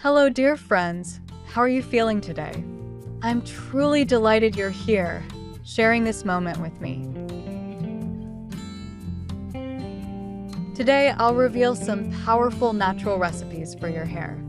Hello, dear friends. How are you feeling today? I'm truly delighted you're here, sharing this moment with me. Today, I'll reveal some powerful natural recipes for your hair.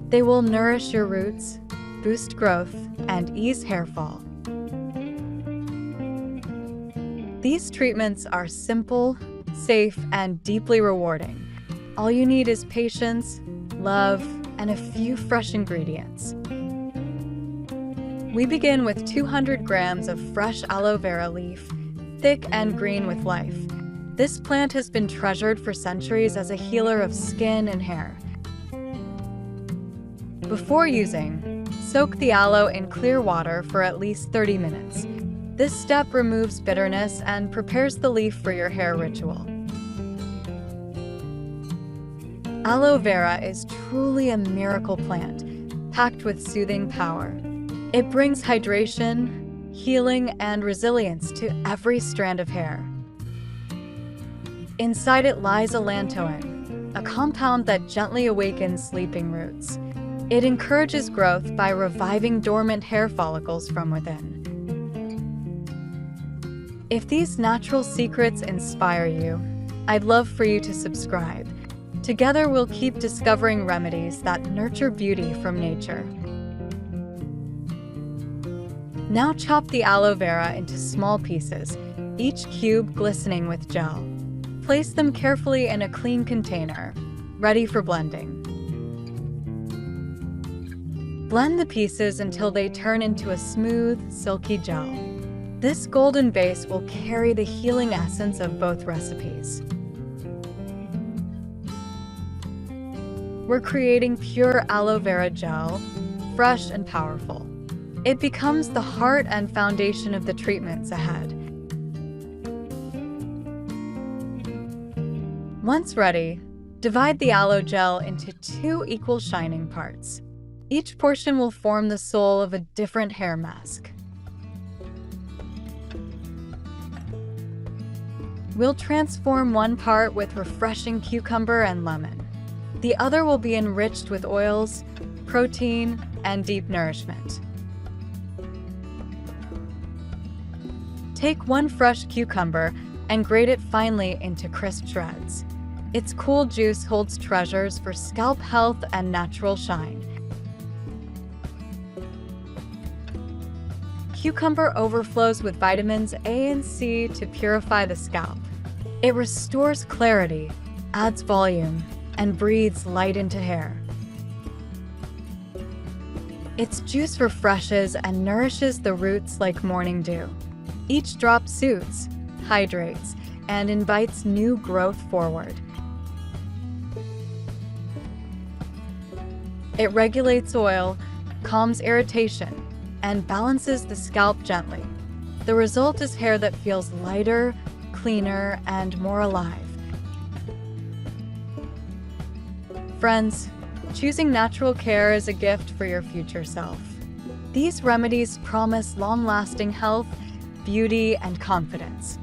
They will nourish your roots, boost growth, and ease hair fall. These treatments are simple, safe, and deeply rewarding. All you need is patience, love, and a few fresh ingredients. We begin with 200 grams of fresh aloe vera leaf, thick and green with life. This plant has been treasured for centuries as a healer of skin and hair. Before using, soak the aloe in clear water for at least 30 minutes. This step removes bitterness and prepares the leaf for your hair ritual. Aloe vera is truly a miracle plant, packed with soothing power. It brings hydration, healing, and resilience to every strand of hair. Inside it lies allantoin, a compound that gently awakens sleeping roots. It encourages growth by reviving dormant hair follicles from within. If these natural secrets inspire you, I'd love for you to subscribe. Together we'll keep discovering remedies that nurture beauty from nature. Now chop the aloe vera into small pieces, each cube glistening with gel. Place them carefully in a clean container, ready for blending. Blend the pieces until they turn into a smooth, silky gel. This golden base will carry the healing essence of both recipes. We're creating pure aloe vera gel, fresh and powerful. It becomes the heart and foundation of the treatments ahead. Once ready, divide the aloe gel into 2 equal shining parts. Each portion will form the soul of a different hair mask. We'll transform one part with refreshing cucumber and lemon. The other will be enriched with oils, protein, and deep nourishment. Take 1 fresh cucumber and grate it finely into crisp shreds. Its cool juice holds treasures for scalp health and natural shine. Cucumber overflows with vitamins A and C to purify the scalp. It restores clarity, adds volume, and breathes light into hair. Its juice refreshes and nourishes the roots like morning dew. Each drop soothes, hydrates, and invites new growth forward. It regulates oil, calms irritation, and balances the scalp gently. The result is hair that feels lighter, cleaner, and more alive. Friends, choosing natural care is a gift for your future self. These remedies promise long-lasting health, beauty, and confidence.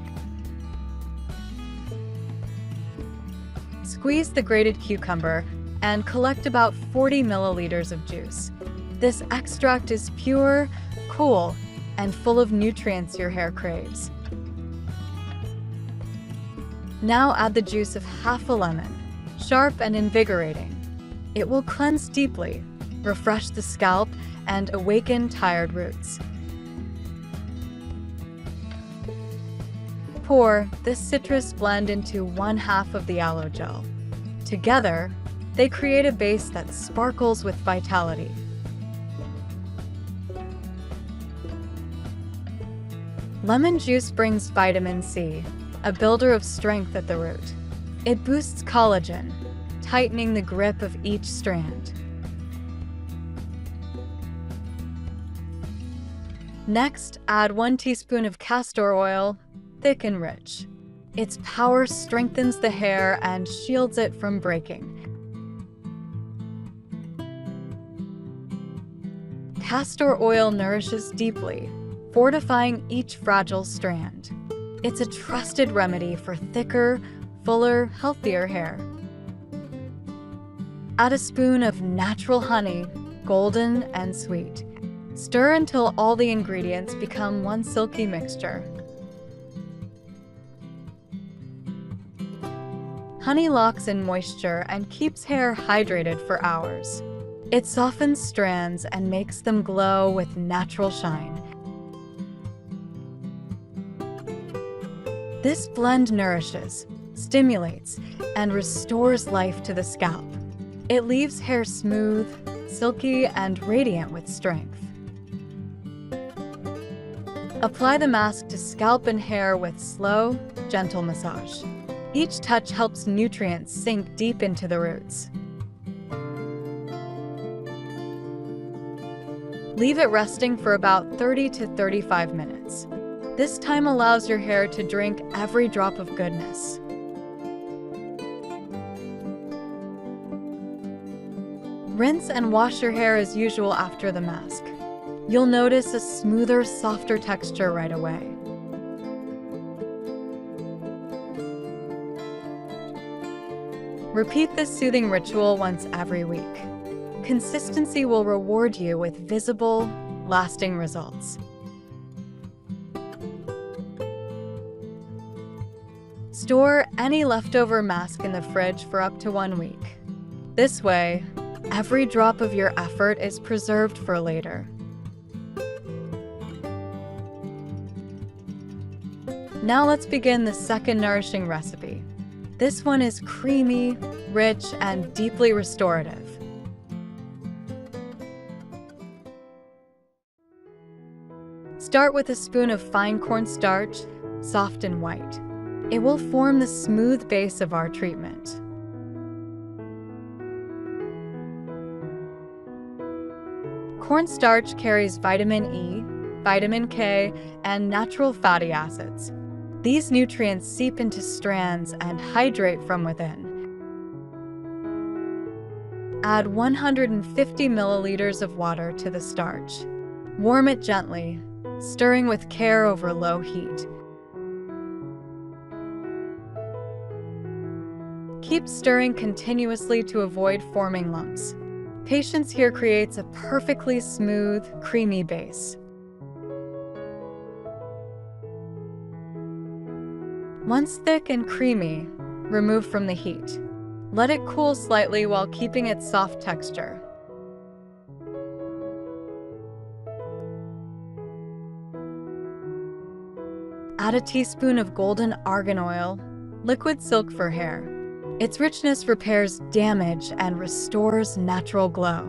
Squeeze the grated cucumber and collect about 40 milliliters of juice. This extract is pure, cool, and full of nutrients your hair craves. Now add the juice of half a lemon, sharp and invigorating. It will cleanse deeply, refresh the scalp, and awaken tired roots. Pour this citrus blend into 1/2 of the aloe gel. Together, they create a base that sparkles with vitality. Lemon juice brings vitamin C, a builder of strength at the root. It boosts collagen, tightening the grip of each strand. Next, add 1 teaspoon of castor oil, thick and rich. Its power strengthens the hair and shields it from breaking. Castor oil nourishes deeply, fortifying each fragile strand. It's a trusted remedy for thicker, fuller, healthier hair. Add a spoon of natural honey, golden and sweet. Stir until all the ingredients become one silky mixture. Honey locks in moisture and keeps hair hydrated for hours. It softens strands and makes them glow with natural shine. This blend nourishes, stimulates, and restores life to the scalp. It leaves hair smooth, silky, and radiant with strength. Apply the mask to scalp and hair with slow, gentle massage. Each touch helps nutrients sink deep into the roots. Leave it resting for about 30 to 35 minutes. This time allows your hair to drink every drop of goodness. Rinse and wash your hair as usual after the mask. You'll notice a smoother, softer texture right away. Repeat this soothing ritual once every week. Consistency will reward you with visible, lasting results. Store any leftover mask in the fridge for up to 1 week. This way, every drop of your effort is preserved for later. Now let's begin the second nourishing recipe. This one is creamy, rich, and deeply restorative. Start with a spoon of fine cornstarch, soft and white. It will form the smooth base of our treatment. Cornstarch carries vitamin E, vitamin K, and natural fatty acids. These nutrients seep into strands and hydrate from within. Add 150 milliliters of water to the starch. Warm it gently, stirring with care over low heat. Keep stirring continuously to avoid forming lumps. Patience here creates a perfectly smooth, creamy base. Once thick and creamy, remove from the heat. Let it cool slightly while keeping its soft texture. Add a teaspoon of golden argan oil, liquid silk for hair. Its richness repairs damage and restores natural glow.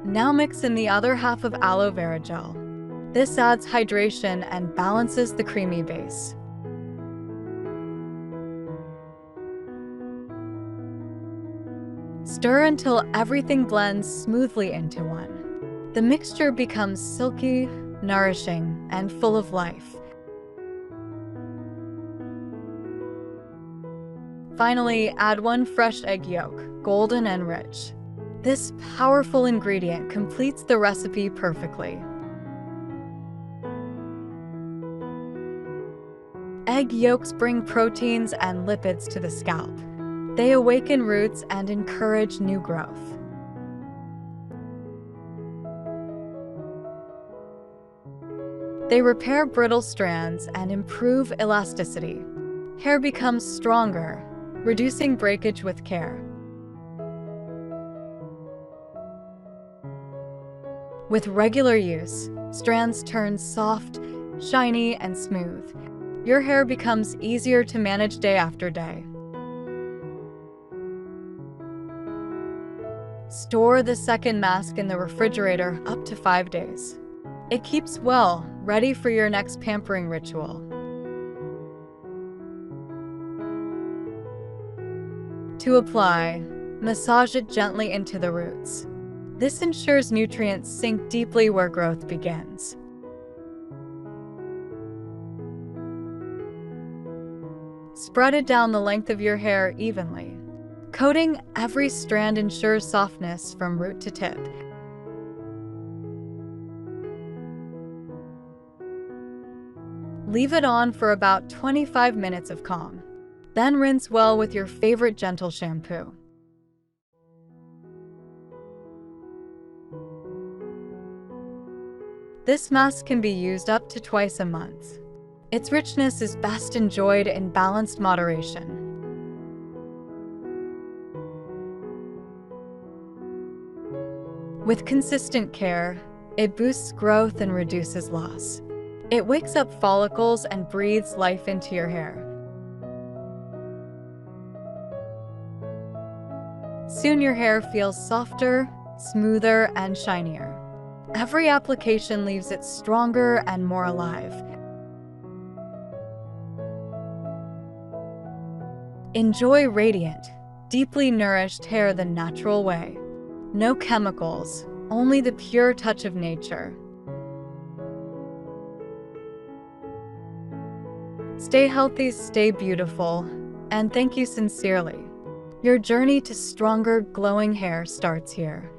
Now mix in the other half of aloe vera gel. This adds hydration and balances the creamy base. Stir until everything blends smoothly into one. The mixture becomes silky, nourishing, and full of life. Finally, add 1 fresh egg yolk, golden and rich. This powerful ingredient completes the recipe perfectly. Egg yolks bring proteins and lipids to the scalp. They awaken roots and encourage new growth. They repair brittle strands and improve elasticity. Hair becomes stronger, reducing breakage with care. With regular use, strands turn soft, shiny, and smooth. Your hair becomes easier to manage day after day. Store the second mask in the refrigerator up to 5 days. It keeps well, ready for your next pampering ritual. To apply, massage it gently into the roots. This ensures nutrients sink deeply where growth begins. Spread it down the length of your hair evenly. Coating every strand ensures softness from root to tip. Leave it on for about 25 minutes of calm. Then rinse well with your favorite gentle shampoo. This mask can be used up to twice a month. Its richness is best enjoyed in balanced moderation. With consistent care, it boosts growth and reduces loss. It wakes up follicles and breathes life into your hair. Soon your hair feels softer, smoother, and shinier. Every application leaves it stronger and more alive. Enjoy radiant, deeply nourished hair the natural way. No chemicals, only the pure touch of nature. Stay healthy, stay beautiful, and thank you sincerely. Your journey to stronger, glowing hair starts here.